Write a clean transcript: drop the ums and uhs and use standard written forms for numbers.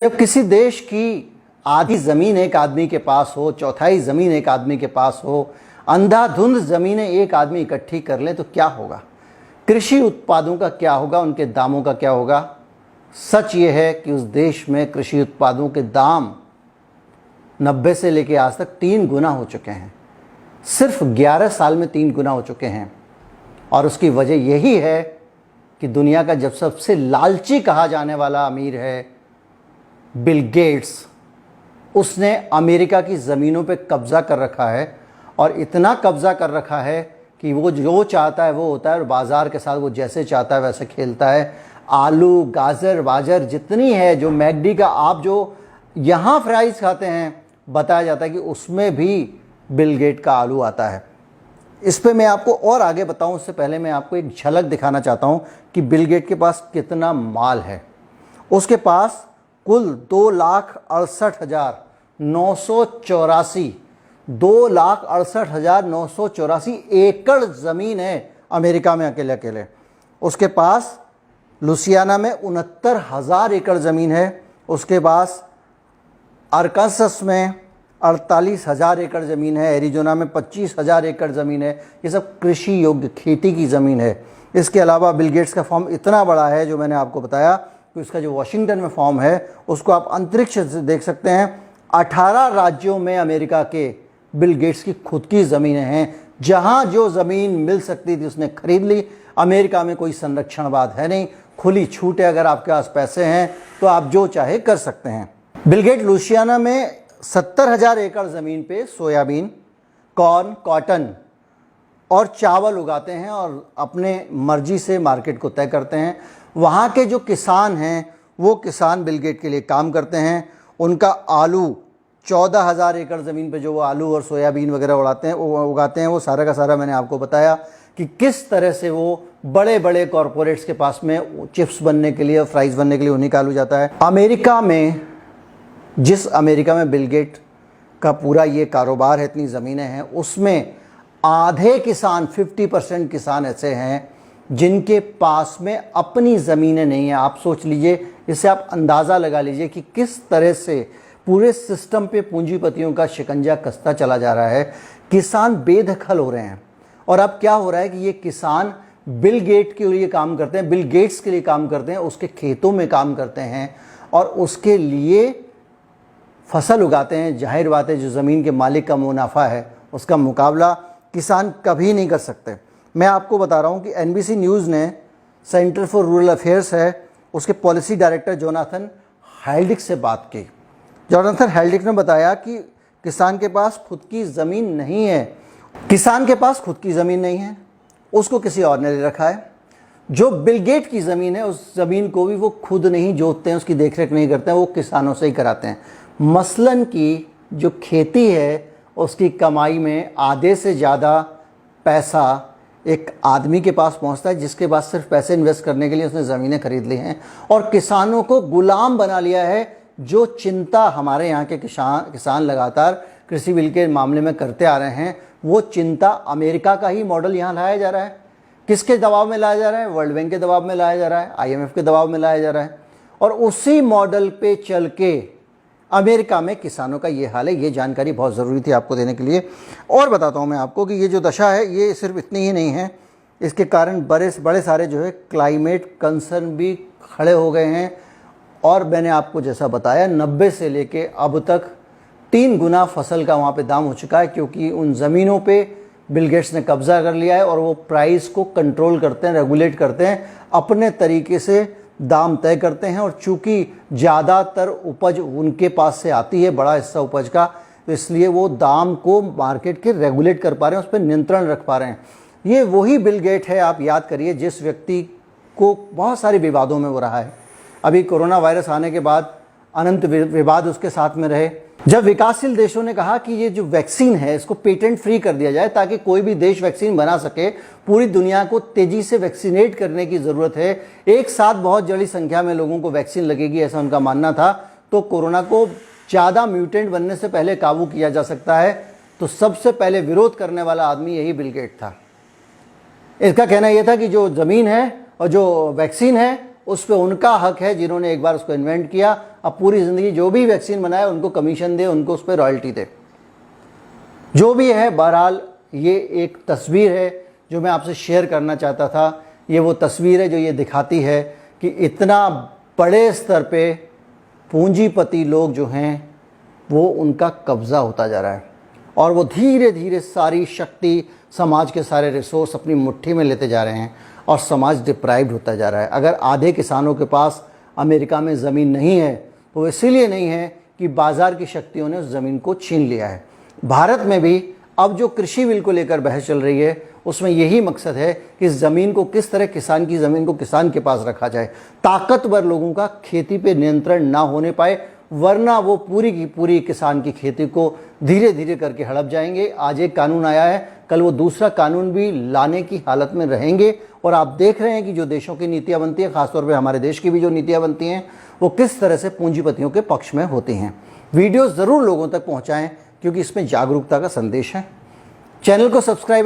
जब किसी देश की आधी जमीन एक आदमी के पास हो, चौथाई जमीन एक आदमी के पास हो, अंधाधुंध जमीनें एक आदमी इकट्ठी कर ले तो क्या होगा? कृषि उत्पादों का क्या होगा? उनके दामों का क्या होगा? सच ये है कि उस देश में कृषि उत्पादों के दाम 90 से लेकर आज तक 3 गुना हो चुके हैं। सिर्फ 11 साल में 3 गुना हो चुके हैं। और उसकी वजह यही है कि दुनिया का जब सबसे लालची कहा जाने वाला अमीर है बिल गेट्स, उसने अमेरिका की ज़मीनों पे कब्ज़ा कर रखा है। और इतना कब्ज़ा कर रखा है कि वो जो चाहता है वो होता है और बाज़ार के साथ वो जैसे चाहता है वैसे खेलता है। आलू, गाजर, बाजर जितनी है, जो मैकडी का आप जो यहाँ फ्राइज़ खाते हैं, बताया जाता है कि उसमें भी बिल गेट का आलू आता है। इस पे मैं आपको और आगे बताऊं उससे पहले मैं आपको एक झलक दिखाना चाहता हूं कि बिल गेट के पास कितना माल है। उसके पास कुल 2,68,984 एकड़ ज़मीन है अमेरिका में अकेले। उसके पास लुसियाना में 69,000 एकड़ ज़मीन है। उसके पास अरकानसस में 48,000 एकड़ ज़मीन है। एरिजोना में 25,000 एकड़ ज़मीन है। ये सब कृषि योग्य खेती की ज़मीन है। इसके अलावा बिल गेट्स का फॉर्म इतना बड़ा है, जो मैंने आपको बताया कि उसका जो वॉशिंगटन में फॉर्म है उसको आप अंतरिक्ष से देख सकते हैं। 18 राज्यों में अमेरिका के बिल गेट्स की खुद की ज़मीनें हैं। जहाँ जो ज़मीन मिल सकती थी उसने खरीद ली। अमेरिका में कोई संरक्षणवाद है नहीं, खुली छूट है। अगर आपके पास पैसे हैं तो आप जो चाहे कर सकते हैं। बिल गेट लुसियाना में 70,000 एकड़ ज़मीन पे सोयाबीन, कॉर्न, कॉटन और चावल उगाते हैं और अपने मर्जी से मार्केट को तय करते हैं। वहाँ के जो किसान हैं वो किसान बिल गेट के लिए काम करते हैं। उनका आलू 14,000 एकड़ ज़मीन पे जो वो आलू और सोयाबीन वगैरह उगाते हैं वो सारा का सारा मैंने आपको बताया कि किस तरह से वो बड़े बड़े कॉरपोरेट्स के पास में चिप्स बनने के लिए और फ्राइज़ बनने के लिए उन्हीं का आलू जाता है। जिस अमेरिका में बिल गेट का पूरा ये कारोबार है, इतनी ज़मीनें हैं, उसमें आधे किसान 50% किसान ऐसे हैं जिनके पास में अपनी ज़मीनें नहीं हैं। आप सोच लीजिए, इससे आप अंदाज़ा लगा लीजिए कि किस तरह से पूरे सिस्टम पे पूंजीपतियों का शिकंजा कसता चला जा रहा है। किसान बेदखल हो रहे हैं। और अब क्या हो रहा है कि ये किसान बिल गेट के लिए काम करते हैं, बिल गेट्स के लिए काम करते हैं, उसके खेतों में काम करते हैं और उसके लिए फसल उगाते हैं। जाहिर बात है, जो ज़मीन के मालिक का मुनाफा है उसका मुकाबला किसान कभी नहीं कर सकते। मैं आपको बता रहा हूँ कि NBC न्यूज़ ने सेंटर फॉर रूरल अफेयर्स है, उसके पॉलिसी डायरेक्टर जोनाथन हेल्डिक से बात की। जोनाथन हेल्डिक ने बताया कि किसान के पास खुद की ज़मीन नहीं है। किसान के पास खुद की ज़मीन नहीं है, उसको किसी और ने ले रखा है। जो बिल गेट की ज़मीन है उस ज़मीन को भी वो खुद नहीं जोतते हैं, उसकी देखरेख नहीं करते हैं, वो किसानों से ही कराते हैं। मसलन की जो खेती है उसकी कमाई में आधे से ज़्यादा पैसा एक आदमी के पास पहुंचता है जिसके पास सिर्फ पैसे इन्वेस्ट करने के लिए उसने ज़मीनें खरीद ली हैं और किसानों को गुलाम बना लिया है। जो चिंता हमारे यहाँ के किसान लगातार कृषि बिल के मामले में करते आ रहे हैं, वो चिंता अमेरिका का ही मॉडल यहाँ लाया जा रहा है। किसके दबाव में लाया जा रहा है? वर्ल्ड बैंक के दबाव में लाया जा रहा है, IMF के दबाव में लाया जा रहा है। और उसी मॉडल पे चल के अमेरिका में किसानों का ये हाल है। ये जानकारी बहुत ज़रूरी थी आपको देने के लिए। और बताता हूँ मैं आपको कि ये जो दशा है ये सिर्फ इतनी ही नहीं है, इसके कारण बड़े सारे जो है क्लाइमेट कंसर्न भी खड़े हो गए हैं। और मैंने आपको जैसा बताया 90 से लेके अब तक 3 गुना फसल का वहाँ पे दाम हो चुका है, क्योंकि उन ज़मीनों पे बिल गेट्स ने कब्ज़ा कर लिया है और वो प्राइस को कंट्रोल करते हैं, रेगुलेट करते हैं, अपने तरीके से दाम तय करते हैं। और चूँकि ज़्यादातर उपज उनके पास से आती है, बड़ा हिस्सा उपज का, तो इसलिए वो दाम को मार्केट के रेगुलेट कर पा रहे हैं, उस पर नियंत्रण रख पा रहे हैं। ये वही बिल गेट है, आप याद करिए, जिस व्यक्ति को बहुत सारे विवादों में वो रहा है। अभी कोरोना वायरस आने के बाद अनंत विवाद उसके साथ में रहे। जब विकासशील देशों ने कहा कि ये जो वैक्सीन है इसको पेटेंट फ्री कर दिया जाए ताकि कोई भी देश वैक्सीन बना सके, पूरी दुनिया को तेजी से वैक्सीनेट करने की ज़रूरत है, एक साथ बहुत बड़ी संख्या में लोगों को वैक्सीन लगेगी, ऐसा उनका मानना था, तो कोरोना को ज़्यादा म्यूटेंट बनने से पहले काबू किया जा सकता है। तो सबसे पहले विरोध करने वाला आदमी यही बिल गेट था। इसका कहना यह था कि जो ज़मीन है और जो वैक्सीन है उस पर उनका हक है जिन्होंने एक बार उसको इन्वेंट किया। अब पूरी ज़िंदगी जो भी वैक्सीन बनाए उनको कमीशन दे, उनको उस पर रॉयल्टी दे, जो भी है। बहरहाल ये एक तस्वीर है जो मैं आपसे शेयर करना चाहता था। ये वो तस्वीर है जो ये दिखाती है कि इतना बड़े स्तर पे पूंजीपति लोग जो हैं वो उनका कब्ज़ा होता जा रहा है और वो धीरे धीरे सारी शक्ति, समाज के सारे रिसोर्स अपनी मुट्ठी में लेते जा रहे हैं और समाज डिप्राइव्ड होता जा रहा है। अगर आधे किसानों के पास अमेरिका में ज़मीन नहीं है तो इसीलिए नहीं है कि बाज़ार की शक्तियों ने उस ज़मीन को छीन लिया है। भारत में भी अब जो कृषि बिल को लेकर बहस चल रही है उसमें यही मकसद है कि ज़मीन को किस तरह, किसान की ज़मीन को किसान के पास रखा जाए, ताकतवर लोगों का खेती पे नियंत्रण ना होने पाए, वरना वो पूरी की पूरी किसान की खेती को धीरे धीरे करके हड़प जाएंगे। आज एक कानून आया है, कल वो दूसरा कानून भी लाने की हालत में रहेंगे। और आप देख रहे हैं कि जो देशों की नीतियाँ बनती हैं, ख़ासतौर पर हमारे देश की भी जो नीतियाँ बनती हैं वो किस तरह से पूंजीपतियों के पक्ष में होती हैं। वीडियो ज़रूर लोगों तक पहुँचाएँ क्योंकि इसमें जागरूकता का संदेश है। चैनल को सब्सक्राइब